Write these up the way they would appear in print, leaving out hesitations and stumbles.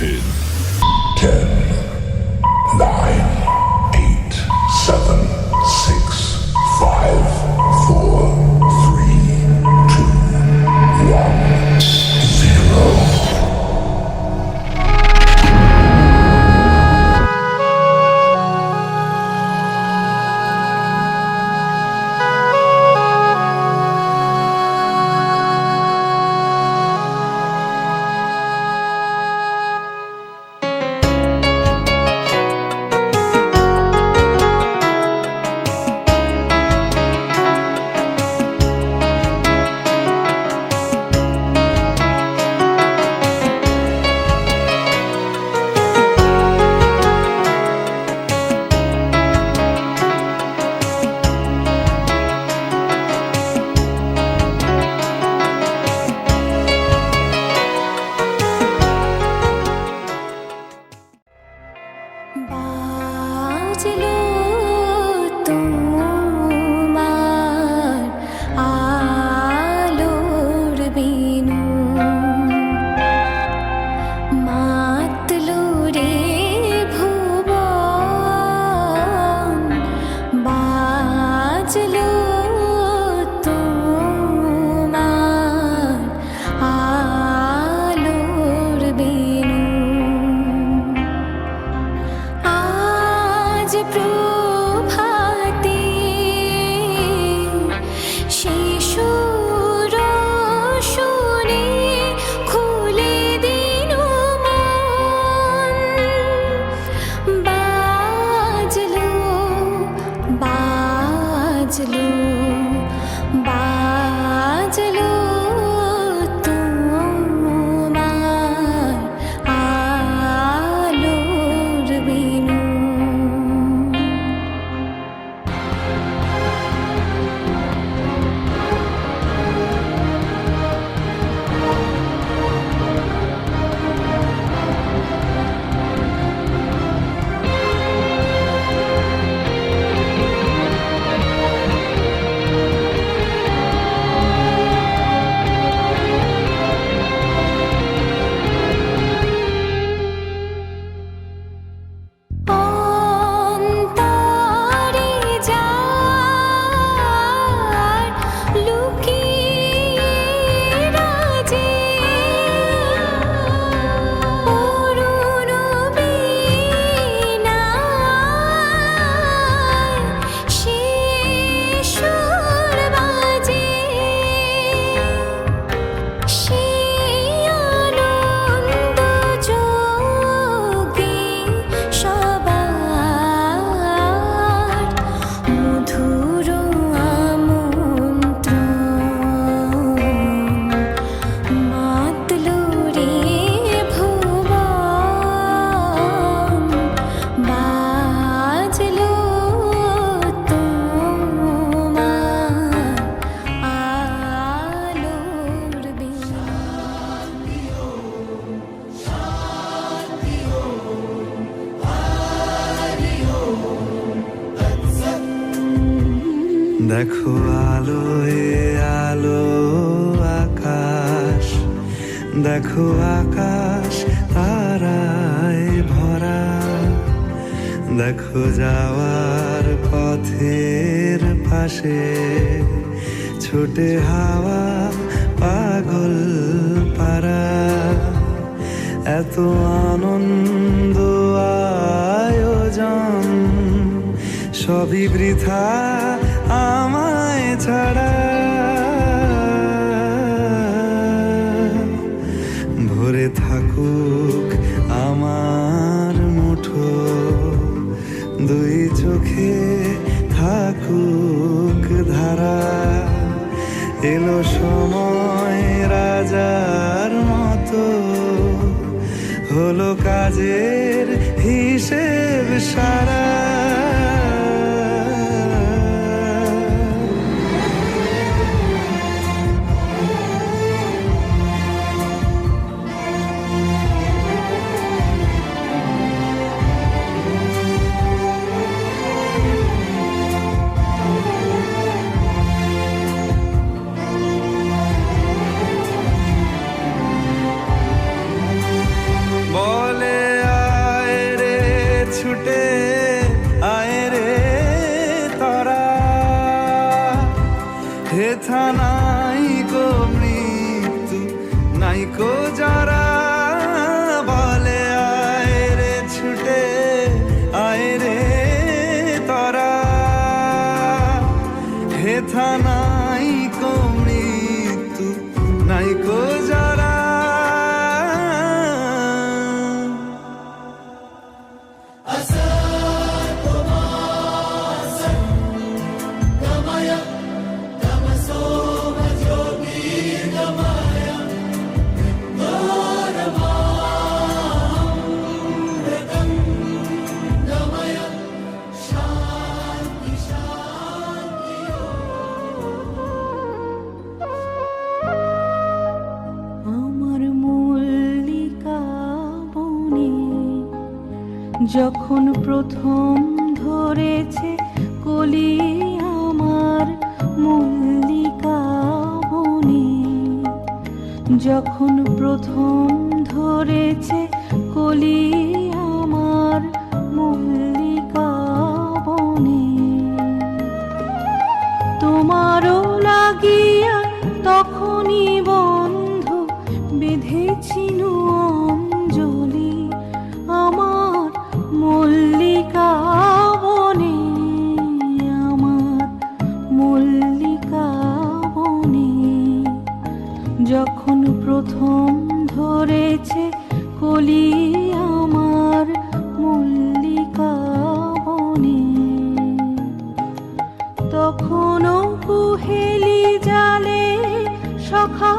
in 10, 9, 8, 7, 6, 5, 4, 3, 2, 1, 0. বাজলো তোমার আলোর বিনু, মাতলো রে ভুবন, বাজলো তোমার আলোর বিনু। আজ প্রভাতে শিশুর শুনে খুলে দিল মন, বাজলো বাজলো বাজলো তোমার আলোর বিনু। অন্তরে যার লুকিয়ে রাজে অরুণ বীণায় সে সুর বাজে, সেই আনন্দ যোগে সবার মধুর আমন্ত্রণ, মাতলো রে ভুবন, বাজলো তোমার আলোর বিনু। দেখো আলোয় আলো আকাশ, দেখো আকাশ তারায় ভরা, দেখো যাওয়ার পথের পাশে ছোটে হাওয়া পাগল পারা। এত আনন্দ আয়োজন সবই বৃথা আমায় ছাড়া। ভরে থাকুক আমার মুঠো, দুই চোখে থাকুক ধারা। এলো সময় রাজার মতো, হলো কাজের হিসেব সারা। বল ছুটে আয় রে তরা, হেথা নাই কো মৃত্যু নাই কো যারা, বলে আয় রে ছুটে আয় রে তরা, হেথা নাই কো মৃত্যু নাই কো যারা। আমার মল্লিকা বনে যখন প্রথম ধরেছে কলি, আমার মল্লিকা বনে যখন প্রথম ধরেছে কলি, আমার মল্লিকা বনে তোমারও লাগিয়া তখনই বন্ধু বেঁধেছিল অঞ্জলি, আমার মল্লিকা বনে, আমার মল্লিকা বনে যখন প্রথম ধরেছে কলি, আমার মল্লিকা বনে তখনও কুহেলি জালে সখা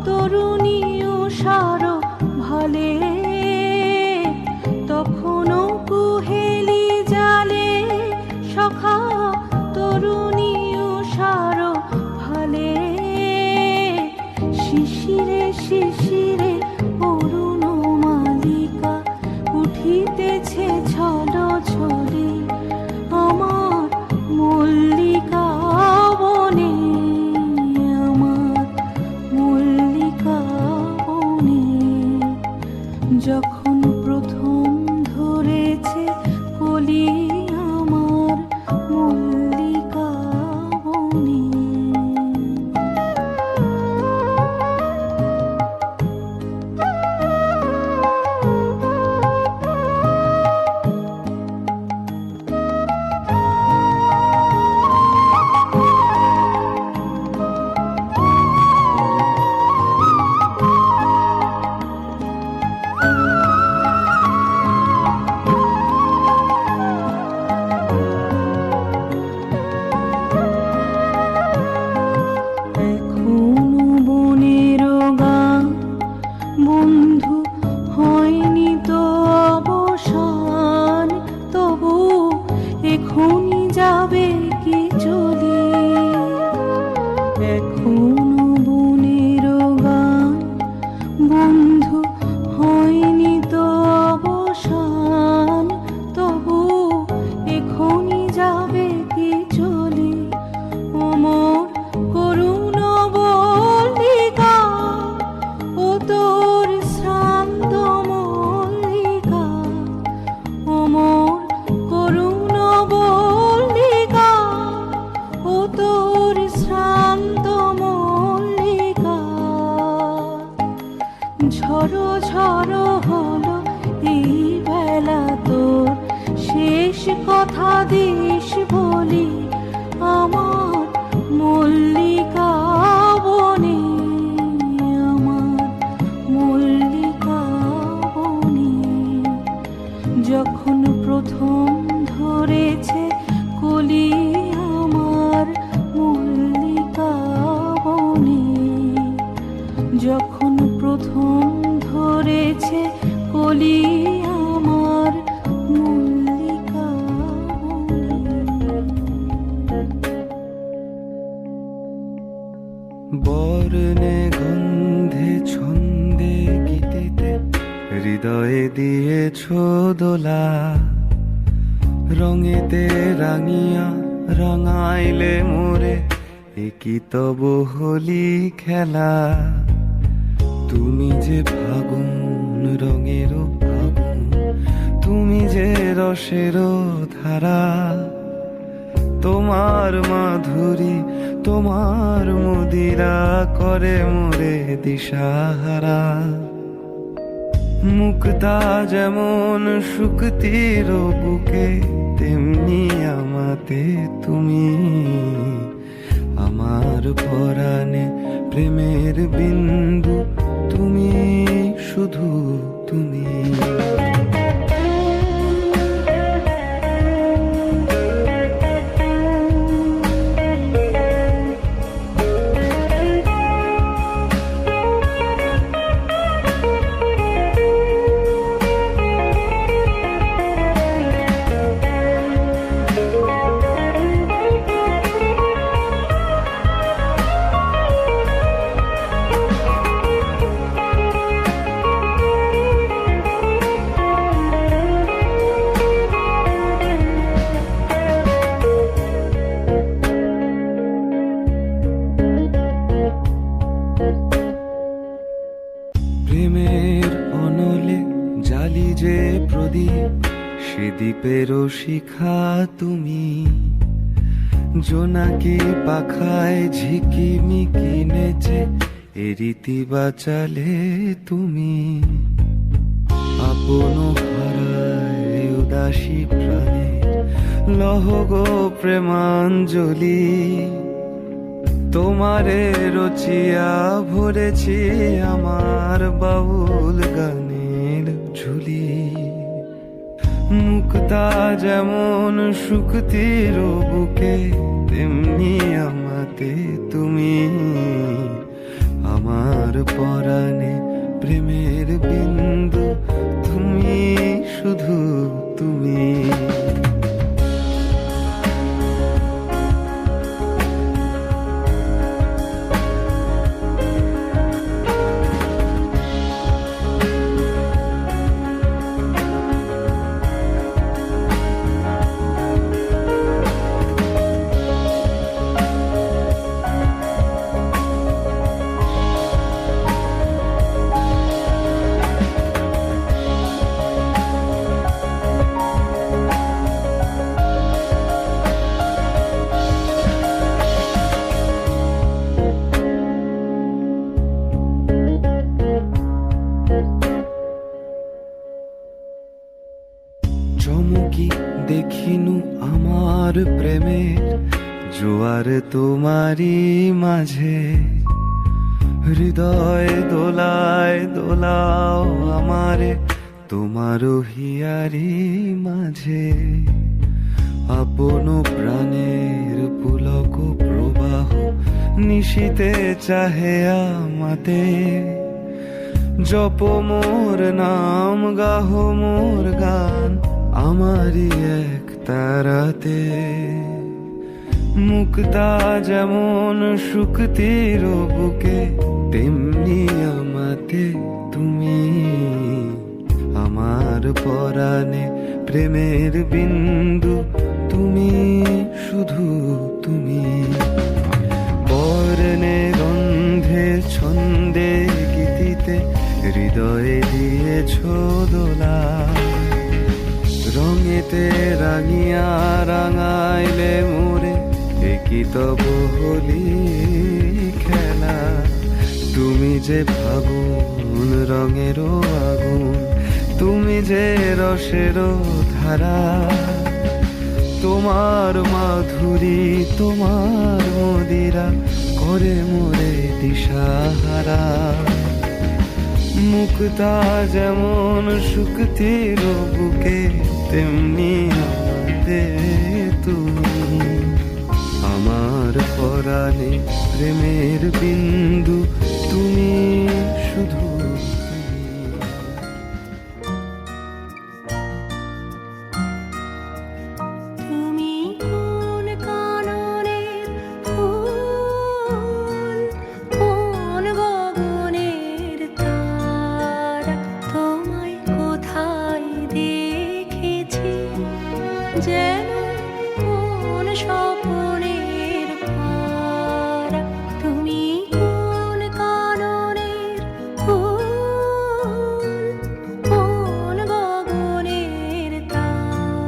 তরুণী উষার ভালে, তখনও কুহেলি জালে সখা তরুণী উষার ভালে, শিশিরে শিশিরে অরুণ মালিকা উঠিতেছে ছল ছলে, আমার মল্লিকা বনে, আমার মল্লিকা বনে যখন প্রথম ধরেছে কলি, আমার মল্লিকা বনে। এখনো বনের গান বন্ধু হয়নি তো অবসান, তবু এখনই যাবে কি চলে, এখনো বনের গান বন্ধু হয়নি তো অবসান, তবু এখনই যাবে কি চলে, অমর করুণ মল্লিকা ও তোর শ্রান্ত মল্লিকা, অমর করুণ মল্লিকা ও তোর শ্রান্ত মল্লিকা, ঝড়ো ঝড়ো হলো এই বেলা তোর শেষ কথা দিস বলি, আমার মল্লিকা বনে, আমার মল্লিকা বনে যখন প্রথম ধরেছে কলি, আমার মল্লিকা বনে যখন প্রথম ধরেছে কলি, আমার মল্লিকা বর্ণে গন্ধে ছন্দে গীতিতে হৃদয়ে দিয়েছ দোলা, রঙেতে রাঙিয়া রাঙাইলে মোরে একই তব হোলি খেলা, তুমি যে ফাগুন রঙের ফাগুন, তুমি যে রসেরও ধারা, তোমার মাধুরী তোমার মদিরা করে মোরে দিশাহারা। মুক্তা যেমন শুকতির বুকে, তেমনি আমাতে তুমি। আমার পরাণে প্রেমের বিন্দু তুমি, শুধু তুমি। প্রেমের অনলে জালি যে প্রদীপ, সে দ্বীপেরও শিখা তুমি। জোনাকি পাখায় ঝিকিমিকি নেচে এ রীতি বাঁচালে তুমি। আপন হারায় উদাসী প্রাণে লহ গো প্রেমাঞ্জলি। তোমারে রচিয়া ভরেছি আমার বাউল গানের ঝুলি। মুক্তা যেমন শুকতির বুকে, তেমনি আমাতে তুমি। আমার পরাণে প্রেমের বিন্দু তুমি, শুধু তুমি। চমকি দেখিনু আমার প্রেমের জোয়ার তোমারই মাঝে। হৃদয় দোলায় দোলাও আমারে তোমারও হিয়ারি মাঝে। আপন প্রাণের পুলক প্রবাহ নিশিতে চাহে আমাতে। জপ মোর নাম গাহ মোর গান আমারই এক তারাতে। মুক্তা যেমন শুকতির বুকে, তেমনি আমাতে তুমি। আমার পরাণে প্রেমের বিন্দু তুমি, শুধু তুমি। বর্ণে গন্ধে ছন্দে গীতিতে হৃদয়ে দিয়েছ দোলা। রঙেতে রাঙিয়া রাঙাইলে মোরে, একই তব হোলি খেলা। তুমি যে ফাগুন রঙেরও আগুন, তুমি যে রসেরও ধারা। তোমার মাধুরী তোমার মদিরা করে মোরে দিশাহারা। মুক্তা যেমন শুকতির বুকে, তেমনি আমাতে তুমি। আমার পরাণে প্রেমের বিন্দু তুমি, শুধু তুমি কোন কাননের ফুল, কোন গগনের তারা, তোমায় কোথায় দেখেছি যেন কোন স্বপ্নের পারা। তুমি কোন কাননের ফুল, কোন গগনের তারা,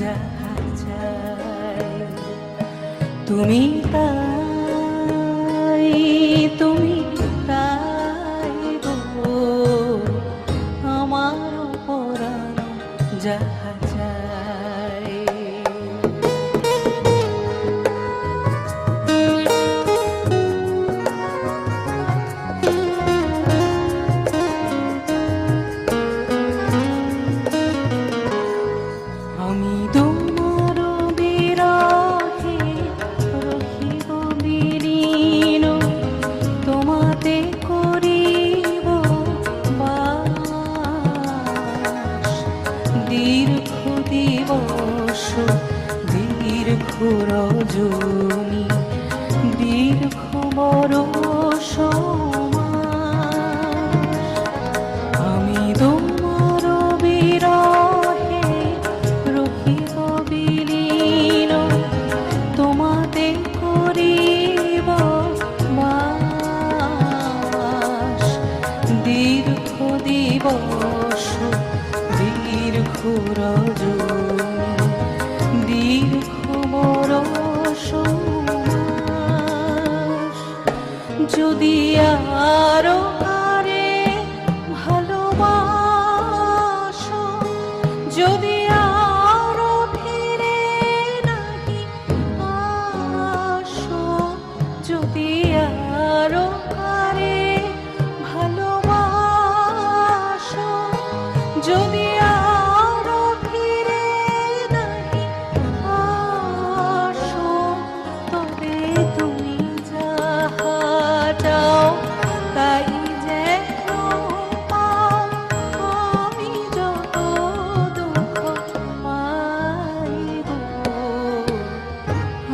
যাহা চাই। তুমি তাই, তুমি তাই গো আমার পরানো যাহা চাই। আমি তোমার বিরহে রহিব বিলীন, তোমাতে করিব বাস। দীর্ঘ দিবস দীর্ঘ রজনী দীর্ঘ বরষ মাস। আমি তোমার বিরহে রহিব বিলীন, তোমাতে করিব বাস। দীর্ঘ দিবস দীর্ঘ রজনী দীর্ঘ বরষ মাস। যদি আরো আরে ভালোবাসো, যদি আরো ফিরে নাহি আসো, যদি আরো আরে ভালোবাসো, যদি আরো ফিরে নাহি আসো, তবে তুমি যাহা চাও তাই যেন পাও। আমি যত দুঃখ পাই গো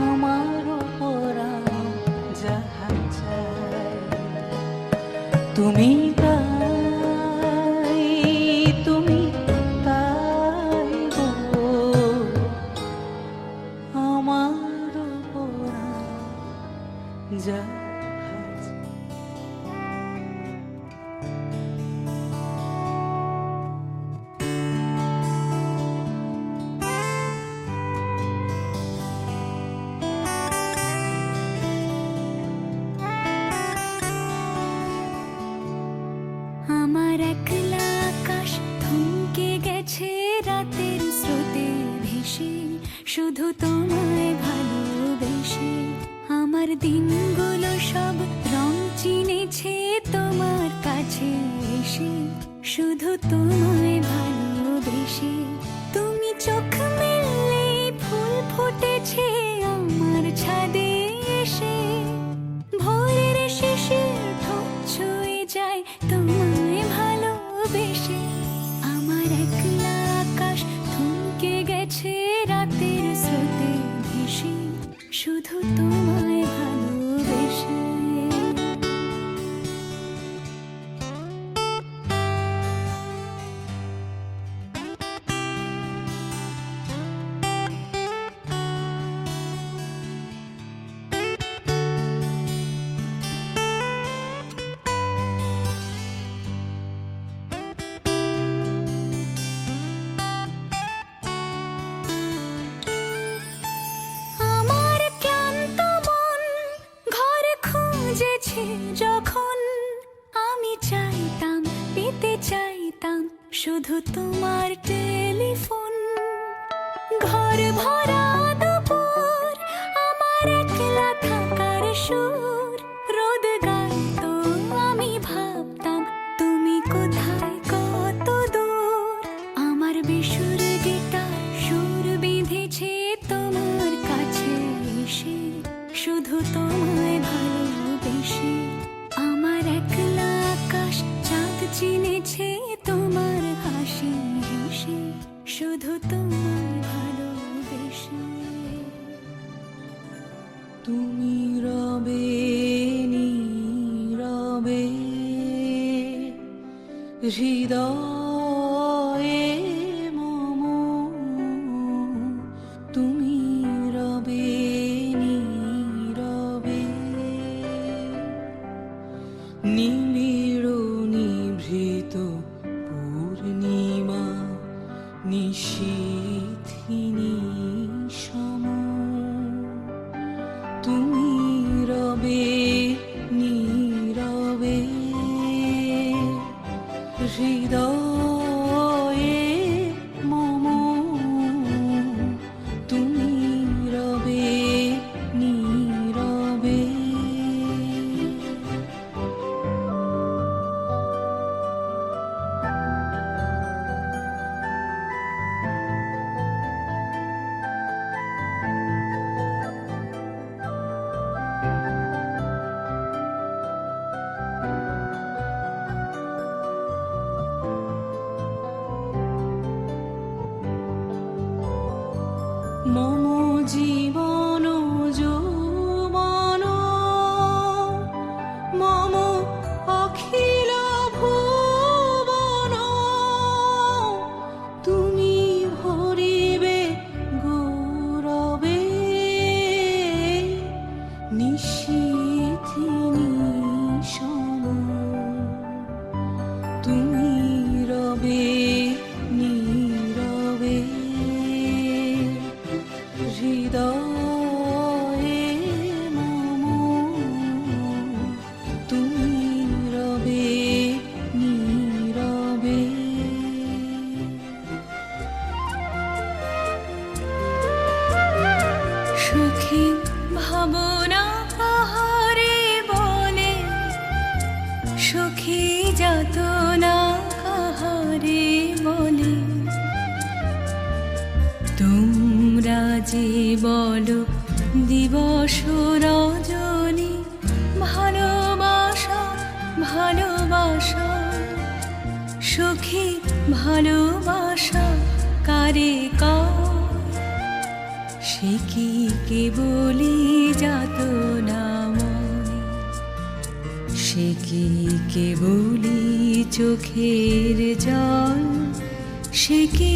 আমার পরানো যাহা চাই। তুমি তাই, তুমি তাই গো আমার পরানো যাহা চাই। আমার একলা আকাশ থমকে গেছে রাতের স্রোতে ভেসে, শুধু তোমায় ভালোবেসে। আমার দিনগুলো সব রং চিনেছে তোমার কাছে এসে, শুধু তোমায় ভালোবেসে। তুমি চোখ মেললে ফুল ফুটেছে আমার ছাদে এসে, ভোরের শিশির ঠোঁট ছুঁয়ে যায় তোমায় ভালোবেসে। আমার একলা আকাশ থমকে গেছে রাতের স্রোতে ভেসে, শুধু তোমায় ভালোবেসে। আমার ক্লান্ত মন ঘরে খুঁজেছে যখন, আমি চাইতাম পেতে চাইতাম শুধু তোমার টেলিফোন। ঘর ভরা দুপুর আমার একলা থাকার সুর, রোদ গাইতো আমি ভাবতাম তুমি কোথায় কত দূর। আমার বেসুর গিটার সুর বেঁধেছে তোমার কাছে এসে, শুধু তোমায় ভালোবেসে। আমার একলা আকাশ চাঁদ চিনেছে তোমার হাসি হেসে, শুধু তোমায় ভালোবেসে। তুমি রবে নীরবে হৃদয়ে মম, তুমি রবে নীরবে নিবিড় নিভৃত পূর্ণিমা নিশীথিনী। মম জীবন যৌবন মম অখিল ভুবন তুমি ভরিবে গৌরবে নিশীথি নিশম তুমি রবে নীরবে হৃদয়ে মম তুমি রবে নীরবে সুখী ভাবনা কাহারে বলে সুখী যাতনা কাহারে বলে তোমরা যে বলো দিবস রজনী ভালোবাসা ভালোবাসা সুখী ভালোবাসা কারে কয় সে কি কেবলি যাতনাময় সে কি কেবলি চোখের জল সে কি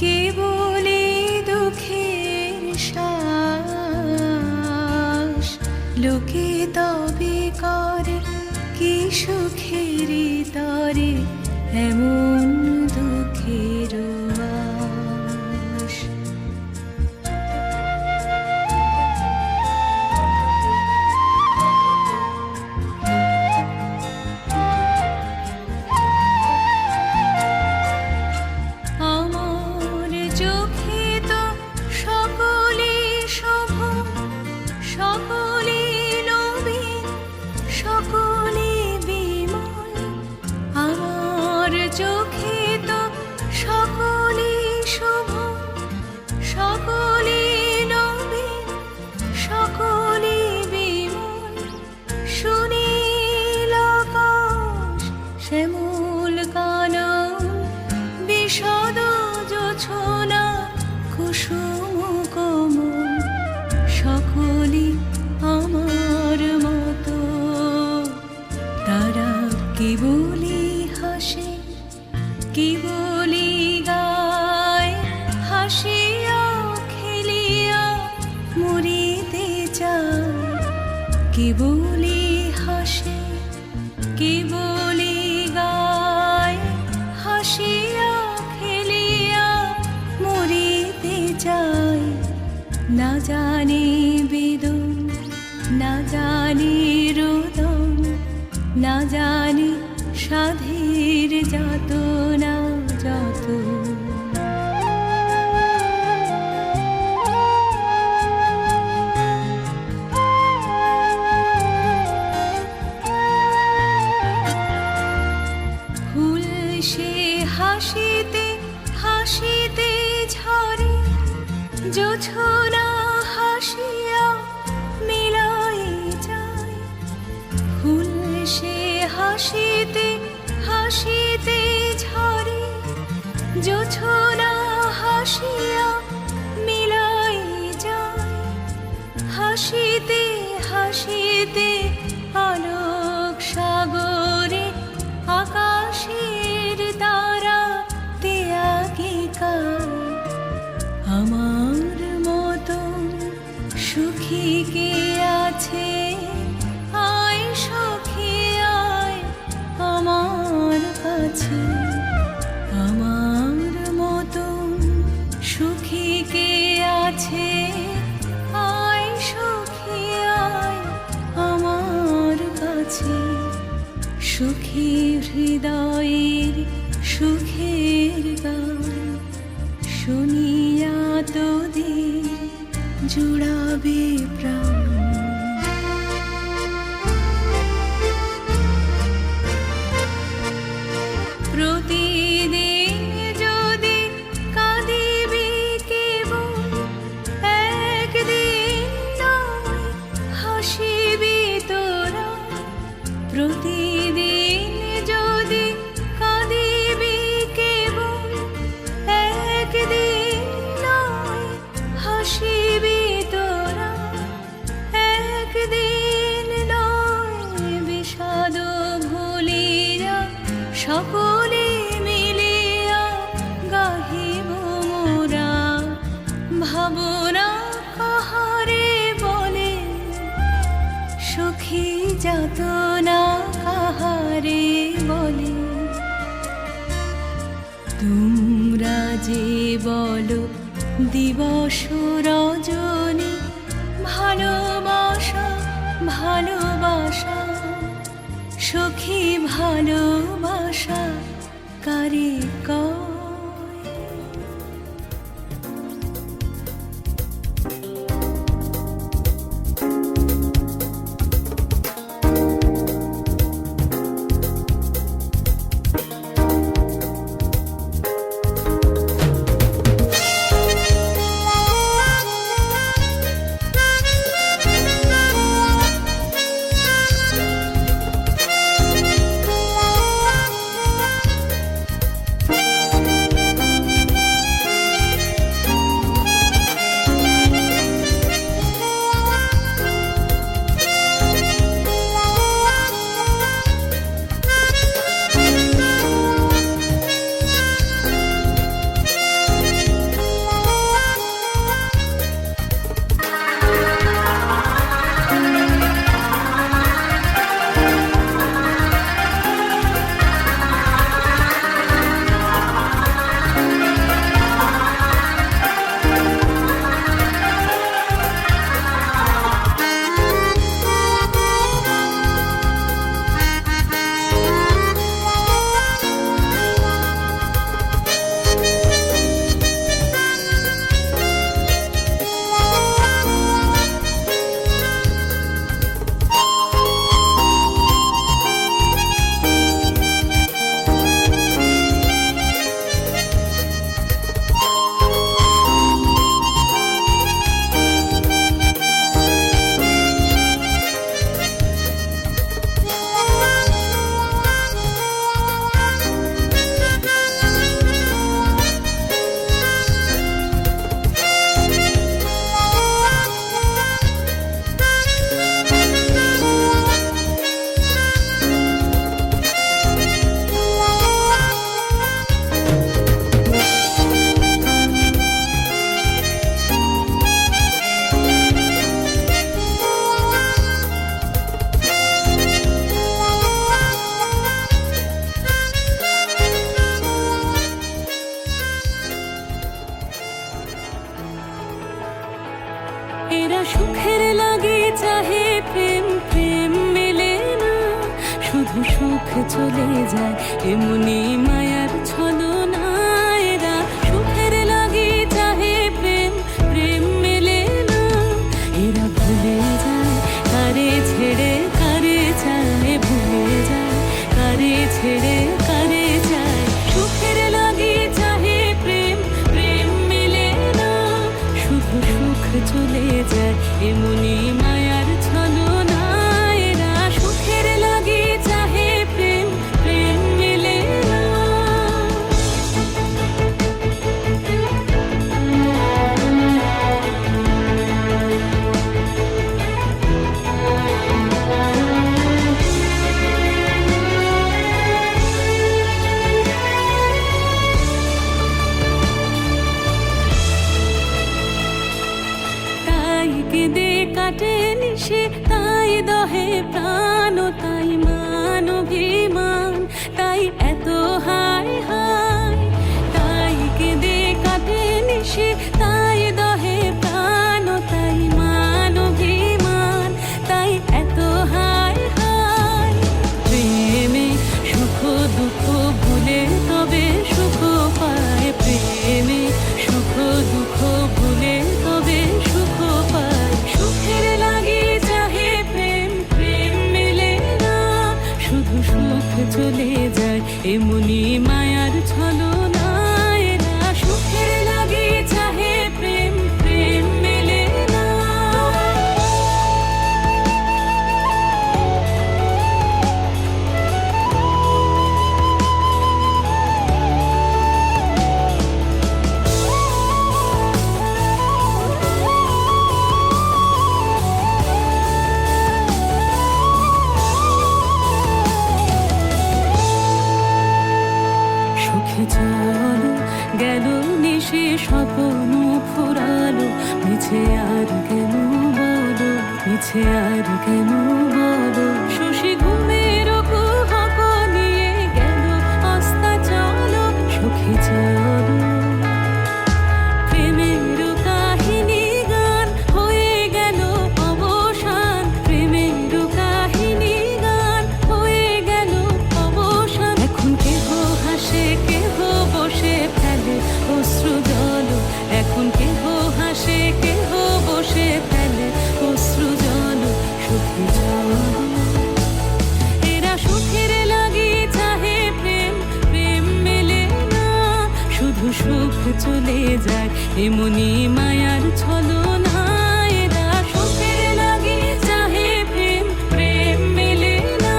কেবলি দুঃখের শ্বাস লোকে তবে করে কি সুখের তরে এমন দুঃখের বাস। আমার চোখে তো সকলে শোভ সকলে নবীন সকলে বিমল আমার চোখে তো সকলে শোভ সকলে নবীন সকলে বিমল সুনীল আকাশ শ্যামল কানন বিশদ জোছনা কুসুম কোমল সকলে আমার মতো তারা কেবলি হাসে কেবলি গায় হাসিয়া খেলিয়া মরিতে চায় কেবলি হাসে কেবলি গায় হাসিয়া খেলিয়া মরিতে চায় না জানে বেদন না জানে রোদন না জানে সাধের যাতনা যত ফুল সে হাসিতে হাসিতে ঝরে জোছনা হাসিয়া মিলাই যায় ফুল সে হাসিতে হাসিতে ঝরে জোছনা হাসিয়া মিলাই যায় হাসিতে হাসিতে আলোক সাগরে আকাশের তারা ত্যাগিকার আমার মতন সুখী কে আছে আয় সখী আয় আমার কাছে আমার মতন সুখী কে আছে আয় সখী আয় আমার কাছে সুখী হৃদয়ের সুখের গান শুনিয়া তোদের জুড়াবে প্রাণ প্রতিদিন যদি কাঁদিবি কেবল একদিন নয় হাসিবি তোরা প্রতিদিন যদি কাঁদিবি কেবল একদিন নয় তোমরা যে বলো দিবস রজনী ভালোবাসা ভালোবাসা সখী ভালোবাসা কারে কয় এরা সুখের লাগে চাহে প্রেম প্রেম মেলে না শুধু সুখ চলে যায় এমনি মায়ার ছলনা এরা সুখের লাগে চাহে প্রেম প্রেম মেলে না এরা ভুলে যায় কারে ছেড়ে কারে চায় ভুলে যায় কারে ছেড়ে কারে চায় সুখের লাগে চাহে প্রেম প্রেম মেলে না শুধু সুখ চলে যায় এমনি মায়ার ছলনা এরা সুখের লাগে চাহে প্রেম প্রেম মেলে না তাই কেঁদে কাটে নিশে তাই দহে প্রাণ তাই মান অভিমান তাই এত হায় হায় তাই কেঁদে কাটে নিশে তাই দহে প্রাণ তাই মান অভিমান তাই এত হায় হায় প্রেমে সুখ দুঃখ ভুলে তবে সুখ পায় প্রেমে সুখ দুঃখ ভুলে তবে সুখ পায় সুখের লাগে চাহে প্রেম প্রেম মেলে না শুধু সুখ চলে যায় এমনি মায়ার ছলনা এরা সুখের লাগে চাহে প্রেম প্রেম মেলে না সুখে চলো গেল নিশে স্বপ্ন ফুরালো মিছে আর কেন বলো মিছে আর কেন বলো শশী ঘুমের কুহক নিয়ে গেল অস্তা চলো সুখে চলো চলে যায় এমনি মায়ার ছলনায় এরা সুখের লাগি চাহে প্রেম প্রেম মেলে না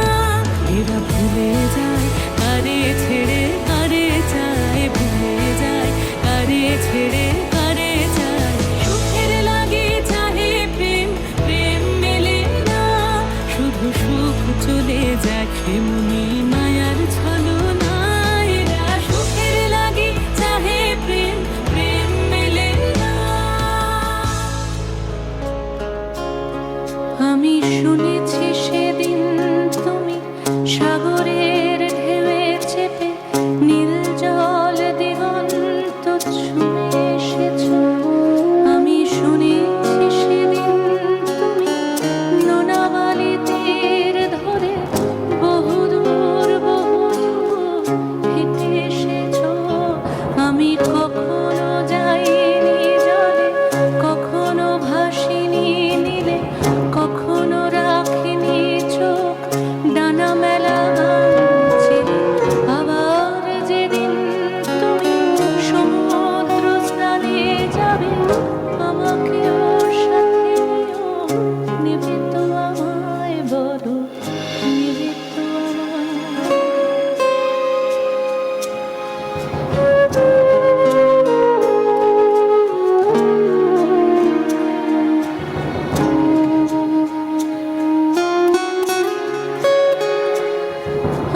এরা ভুলে যায় কারে ছেড়ে কারে চায় ভুলে যায় কারে ছেড়ে কারে চায় সুখের লাগি চাহে প্রেম প্রেম মেলে না শুধু সুখ চলে যায় এমনি মায়ার ছলনায় এরা সুখের লাগি চাহে প্রেম প্রেম মেলে না আমি শুনেছি সেদিন তুমি সাগরের ঢেউয়ে চেপে নীল জল দিগন্ত ছুঁয়ে এসেছো আমি শুনেছি সেদিন তুমি নোনাবালি তীর ধরে বহুদূর বহুদূর হেঁটে এসেছো আমি কখনো যাইনি জলে কখনো ভাসিনি নীলে কখনো রাখিনি চোখ ডানা মেলা ছিলে আবার যেদিন তুমি সমুদ্র স্নানে যাবে আমাকে ওর সাথে নিও নেবে তো আমায় বলো নেবে তো আমায়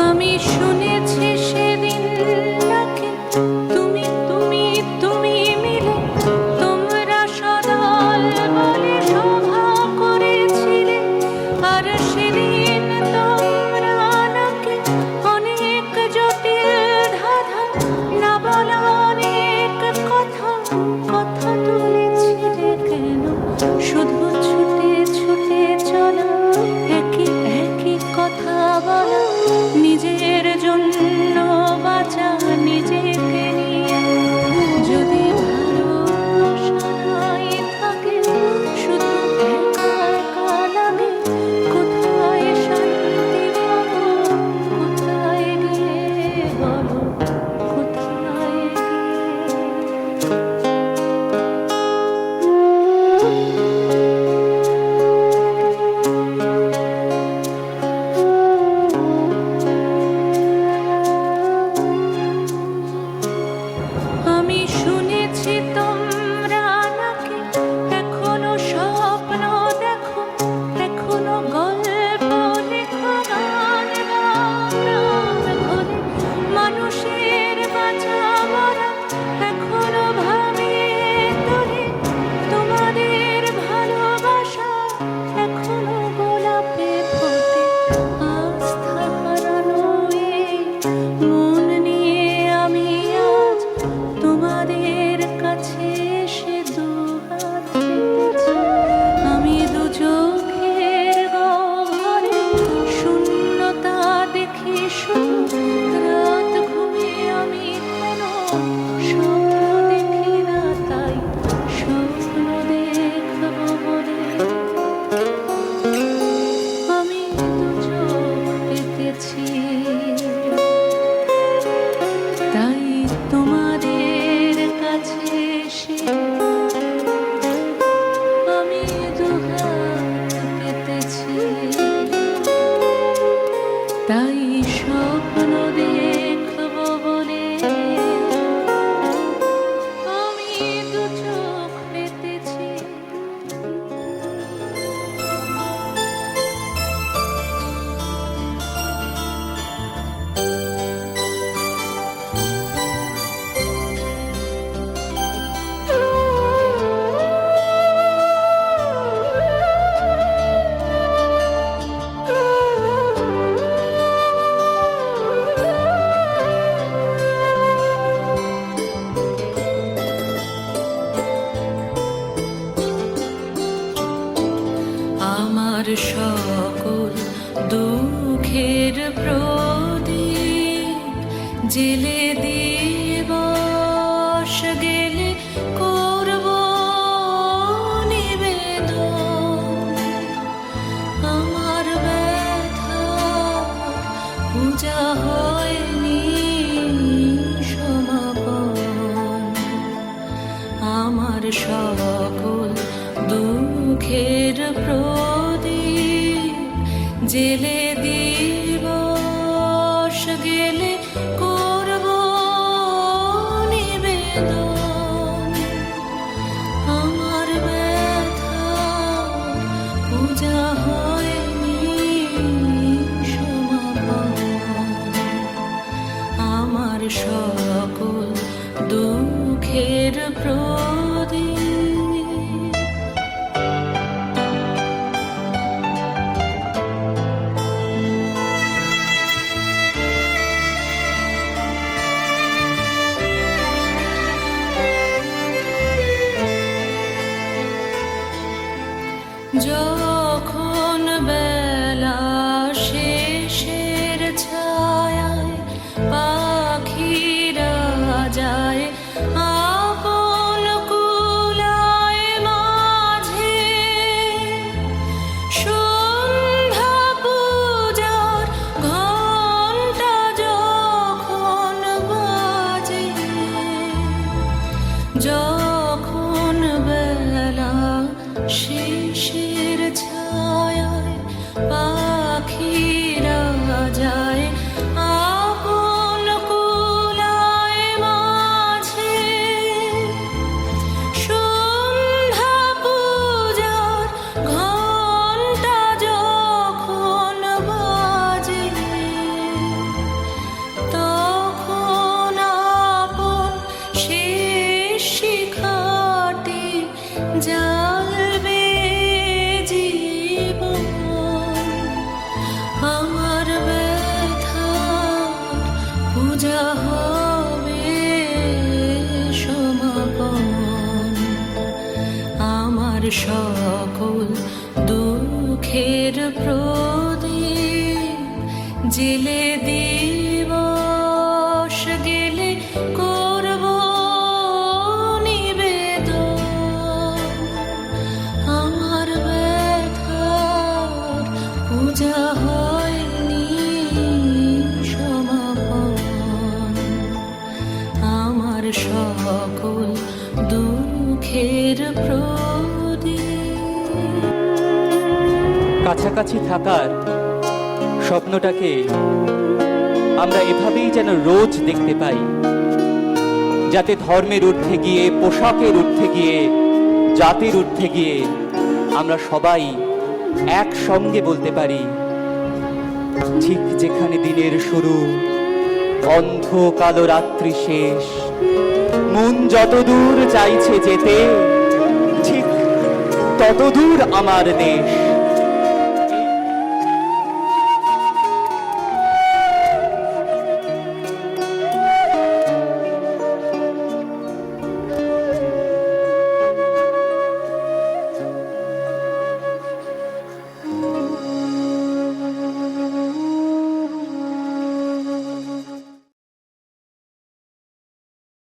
আমি শুনেছি সেদিন নাকি তুমি তুমি তুমি মিলে তোমরা সদল বলে সভা করেছিলে আর সেদিন তোমরা নাকি অনেক জটিল ধাঁধা না বলা অনেক কথা কথা তুলেছিলে কেন শুধু ছুটে ছুটে চলা একই একই কথা বলা নিজের জন্য বাঁচা নিজেকে নিয়ে যদি ভালোবাসা নাই থাকে শুধু একা একা লাগে কোথায় শান্তি পাবো কোথায় গিয়ে বলো কোথায় আমি শুনেছি তোমরা নাকি এখনো স্বপ্ন দেখো এখনো গল্প লেখো গান গান ঘরে মানুষের বাঁচা মরা এখনো ভাবে তোলে তোমাদের ভালোবাসা এখনো গোলাপে ফোটে আস্থা হারানো এই মন নিয়ে আমি আজ তোমাদের কাছে এসে দুহাত পেতেছি আমি দু চোখের গহ্বরে শূন্যতা দেখি শুধু রাত ঘুমিয়ে আমি কোনো স্বপ্ন দেখি না তাই স্বপ্ন দেখবো বলে আমি দু চোখ পেতেছি তাই তোমাদের কাছে এসে আমি দুহাত পেতেছি তাই স্বপ্ন দেখবো বলে আমি দু চোখ পেতেছি আমার সকল দুঃখের প্রদীপ জেলে দিবস গেলে করব নিবেদন আমার ব্যথা পূজা হয়নি সমাপন আমার সকল দুঃখের প্রদীপ জেলে দিবস গেলে করব নিবেদন। আমার ব্যথা পূজা হয়নি সমাপন, আমার সকল দুঃখের প্রদীপ। যখন বেলা শেষের ছায়ায় পাখিরা যায় আপন কুলায় মাঝে, সন্ধ্যা পূজার ঘণ্টা যখন বাজে, যখন বেলা শেষের ছায়ায় পাখিরা যায় আপন কুলায় মাঝে, সন্ধ্যা পূজার ঘণ্টা যখন বাজে, তখন আপন শেষ শিখাটি জ্বালবে জীবন। আমার ব্যথা পূজা হবে সমাপন, আমার সকল দুঃখের প্রদীপ জেলে দিবস গেলে করব নিবেদন। আমার ব্যথার পূজা হয়নি সমাপন, আমার সকল দুঃখের প্রদীপ। কাছাকাছি থাকার স্বপ্নটাকে আমরা এভাবেই যেন রোজ দেখতে পাই, যাতে ধর্মের ঊর্ধ্বে গিয়ে, পোশাকের ঊর্ধ্বে গিয়ে, জাতির ঊর্ধ্বে গিয়ে আমরা সবাই একসঙ্গে বলতে পারি, ঠিক যেখানে দিনের শুরু, অন্ধ কালো রাত্রি শেষ, মন যতদূর চাইছে যেতে, ঠিক ততদূর আমার দেশ।